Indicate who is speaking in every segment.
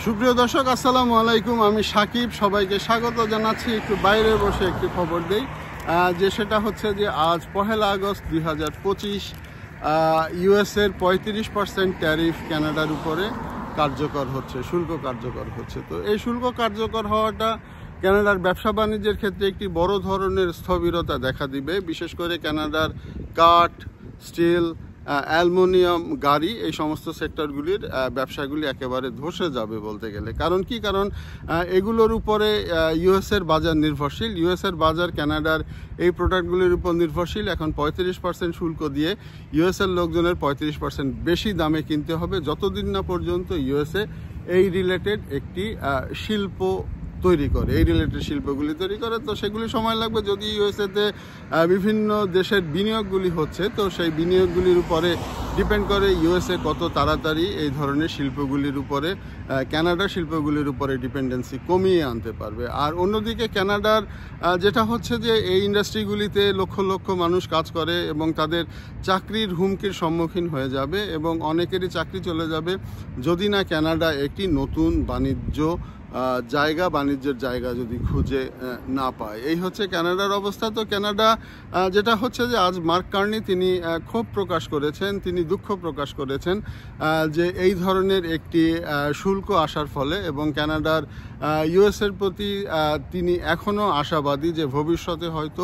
Speaker 1: সুপ্রিয় দর্শক, আসসালামু আলাইকুম। আমি সাকিব, সবাইকে স্বাগত জানাচ্ছি। একটু বাইরে বসে একটি খবর দেই, যে সেটা হচ্ছে যে আজ 1 আগস্ট 2025 ইউএসের 35% ট্যারিফ কানাডার উপরে কার্যকর হচ্ছে, শুল্ক কার্যকর হচ্ছে। তো এই শুল্ক কার্যকর হওয়াটা কানাডার ব্যবসা বাণিজ্যের ক্ষেত্রে একটি বড় ধরনের স্থবিরতা দেখা দিবে। বিশেষ করে কানাডার কাঠ, স্টিল, অ্যালুমিনিয়াম, গাড়ি, এই সমস্ত সেক্টরগুলির ব্যবসাগুলি একেবারে ধসে যাবে বলতে গেলে। কারণ কি? কারণ এগুলোর উপরে ইউএসের বাজার নির্ভরশীল। ইউএসের বাজার কানাডার এই প্রোডাক্টগুলির উপর নির্ভরশীল। এখন 35% শুল্ক দিয়ে ইউএসের লোকজনের 35% বেশি দামে কিনতে হবে, যতদিন না পর্যন্ত ইউএসএ এই রিলেটেড একটি শিল্প তৈরি করে, এই রিলেটেড শিল্পগুলি তৈরি করে। তো সেগুলি সময় লাগবে। যদি ইউএসএতে বিভিন্ন দেশের বিনিয়োগগুলি হচ্ছে, তো সেই বিনিয়োগগুলির উপরে ডিপেন্ড করে ইউএসএ কত তাড়াতাড়ি এই ধরনের শিল্পগুলির উপরে, কানাডার শিল্পগুলির উপরে ডিপেন্ডেন্সি কমিয়ে আনতে পারবে। আর অন্যদিকে কানাডার যেটা হচ্ছে যে এই ইন্ডাস্ট্রিগুলিতে লক্ষ লক্ষ মানুষ কাজ করে এবং তাদের চাকরির হুমকির সম্মুখীন হয়ে যাবে এবং অনেকেরই চাকরি চলে যাবে যদি না কানাডা একটি নতুন বাণিজ্যের জায়গা যদি খুঁজে না পায়। এই হচ্ছে কানাডার অবস্থা। তো কানাডা যেটা হচ্ছে যে আজ মার্ক কার্নি তিনি ক্ষোভ প্রকাশ করেছেন, তিনি দুঃখ প্রকাশ করেছেন যে এই ধরনের একটি শুল্ক আসার ফলে, এবং কানাডার ইউএসের প্রতি তিনি এখনও আশাবাদী যে ভবিষ্যতে হয়তো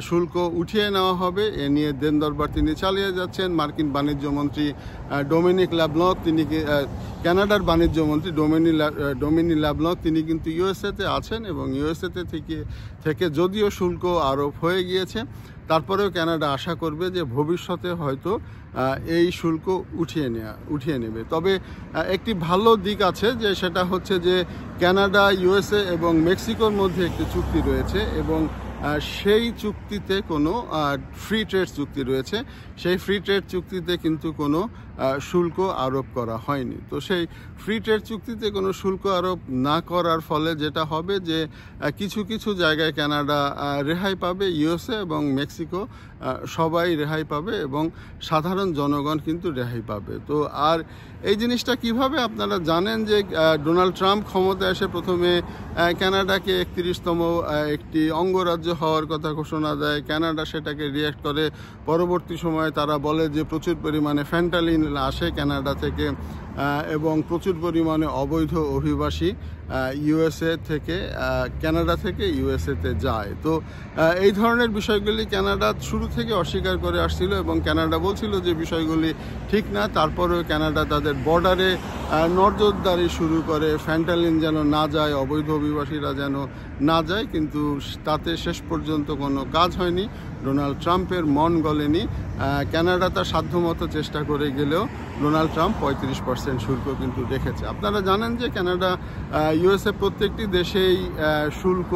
Speaker 1: শুল্ক উঠিয়ে নেওয়া হবে। এ নিয়ে দেন দরবার তিনি চালিয়ে যাচ্ছেন। মার্কিন বাণিজ্য মন্ত্রী ডোমিনিক ল্যাব্লক, তিনি কানাডার বাণিজ্য মন্ত্রী ডোমিনি ল্যাব্লক, তিনি কিন্তু ইউএসএতে আছেন এবং ইউএসএতে থেকে যদিও শুল্ক আরোপ হয়ে গিয়েছে, তারপরেও কানাডা আশা করবে যে ভবিষ্যতে হয়তো এই শুল্ক উঠিয়ে নেবে। তবে একটি ভালো দিক আছে, যে সেটা হচ্ছে যে কানাডা, ইউএসএ এবং মেক্সিকোর মধ্যে একটি চুক্তি রয়েছে এবং সেই চুক্তিতে কোনো ফ্রি ট্রেড চুক্তি রয়েছে। সেই ফ্রি ট্রেড চুক্তিতে কিন্তু কোনো শুল্ক আরোপ করা হয়নি। তো সেই ফ্রি ট্রেড চুক্তিতে কোনো শুল্ক আরোপ না করার ফলে যেটা হবে যে কিছু কিছু জায়গায় কানাডা রেহাই পাবে, ইউএসএ এবং মেক্সিকো সবাই রেহাই পাবে এবং সাধারণ জনগণ কিন্তু রেহাই পাবে। তো আর এই জিনিসটা কিভাবে আপনারা জানেন যে ডোনাল্ড ট্রাম্প ক্ষমতায় এসে প্রথমে কানাডাকে 31তম একটি অঙ্গরাজ্য হওয়ার কথা ঘোষণা দেয়। কানাডা সেটাকে রিঅ্যাক্ট করে। পরবর্তী সময়ে তারা বলে যে প্রচুর পরিমাণে ফ্যান্টালিন আসে কানাডা থেকে এবং প্রচুর পরিমাণে অবৈধ অভিবাসী ইউএসএ থেকে, কানাডা থেকে ইউএসএতে যায়। তো এই ধরনের বিষয়গুলি কানাডা শুরু থেকে অস্বীকার করে আসছিল এবং কানাডা বলছিল যে বিষয়গুলি ঠিক না। তারপরেও কানাডা তাদের বর্ডারে নজরদারি শুরু করে, ফ্যান্টালিন যেন না যায়, অবৈধ অভিবাসীরা যেন না যায়, কিন্তু তাতে শেষ পর্যন্ত কোনো কাজ হয়নি। ডোনাল্ড ট্রাম্পের মন গলেনি। কানাডা তার সাধ্যমতো চেষ্টা করে গেলেও ডোনাল্ড ট্রাম্প 35% শুল্ক কিন্তু রেখেছে। আপনারা জানেন যে কানাডা, ইউএসএ প্রত্যেকটি দেশেই শুল্ক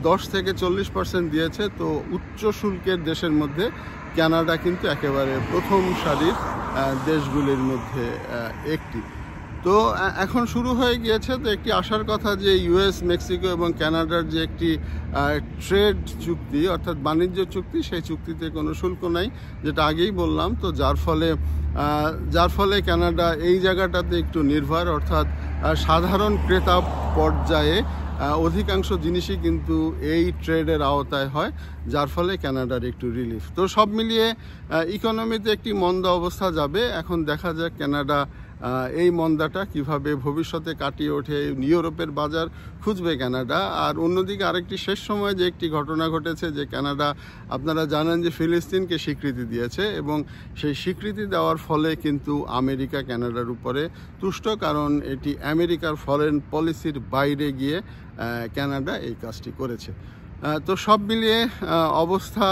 Speaker 1: 10 থেকে 40% দিয়েছে। তো উচ্চ শুল্কের দেশের মধ্যে কানাডা কিন্তু একেবারে প্রথম সারির দেশগুলির মধ্যে একটি। তো এখন শুরু হয়ে গিয়েছে। তো একটি আশার কথা যে ইউএস, মেক্সিকো এবং কানাডার যে একটি ট্রেড চুক্তি, অর্থাৎ বাণিজ্য চুক্তি, সেই চুক্তিতে কোনো শুল্ক নাই, যেটা আগেই বললাম। তো যার ফলে কানাডা এই জায়গাটাতে একটু নির্ভর, অর্থাৎ সাধারণ ক্রেতা পর্যায়ে অধিকাংশ জিনিসই কিন্তু এই ট্রেডের আওতায় হয়, যার ফলে কানাডার একটু রিলিফ। তো সব মিলিয়ে ইকোনমিতে একটি মন্দা অবস্থা যাবে। এখন দেখা যাক কানাডা এই মন্দাটা কিভাবে ভবিষ্যতে কাটিয়ে ওঠে। ইউরোপের বাজার খুঁজবে কানাডা। আর অন্যদিকে আরেকটি শেষ সময় যে একটি ঘটনা ঘটেছে, যে কানাডা, আপনারা জানেন যে ফিলিস্তিনকে স্বীকৃতি দিয়েছে এবং সেই স্বীকৃতি দেওয়ার ফলে কিন্তু আমেরিকা কানাডার উপরে তুষ্ট, কারণ এটি আমেরিকার ফরেন পলিসির বাইরে গিয়ে কানাডা এই কাজটি করেছে। তো সব মিলিয়ে অবস্থা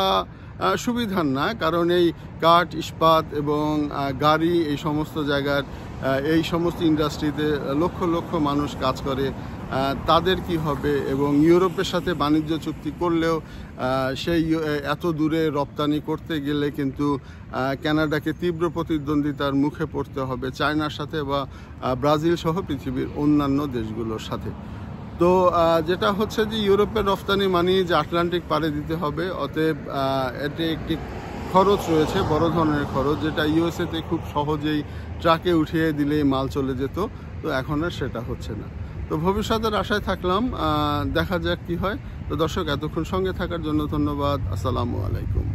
Speaker 1: সুবিধার না, কারণ এই কাঠ, ইস্পাত এবং গাড়ি, এই সমস্ত জায়গার, এই সমস্ত ইন্ডাস্ট্রিতে লক্ষ লক্ষ মানুষ কাজ করে। তাদের কি হবে? এবং ইউরোপের সাথে বাণিজ্য চুক্তি করলেও সেই এত দূরে রপ্তানি করতে গেলে কিন্তু কানাডাকে তীব্র প্রতিদ্বন্দ্বিতার মুখে পড়তে হবে চায়নার সাথে বা ব্রাজিল সহ পৃথিবীর অন্যান্য দেশগুলোর সাথে। তো যেটা হচ্ছে যে ইউরোপের রফতানি মানি যে আটলান্টিক পাড়ে দিতে হবে, অতএব এটি একটি খরচ রয়েছে, বড় ধরনের খরচ, যেটা ইউএসএতে খুব সহজেই ট্রাকে উঠিয়ে দিলেই মাল চলে যেত, তো এখন আর সেটা হচ্ছে না। তো ভবিষ্যতের আশায় থাকলাম, দেখা যাক কি হয়। তো দর্শক, এতক্ষণ সঙ্গে থাকার জন্য ধন্যবাদ। আসসালামু আলাইকুম।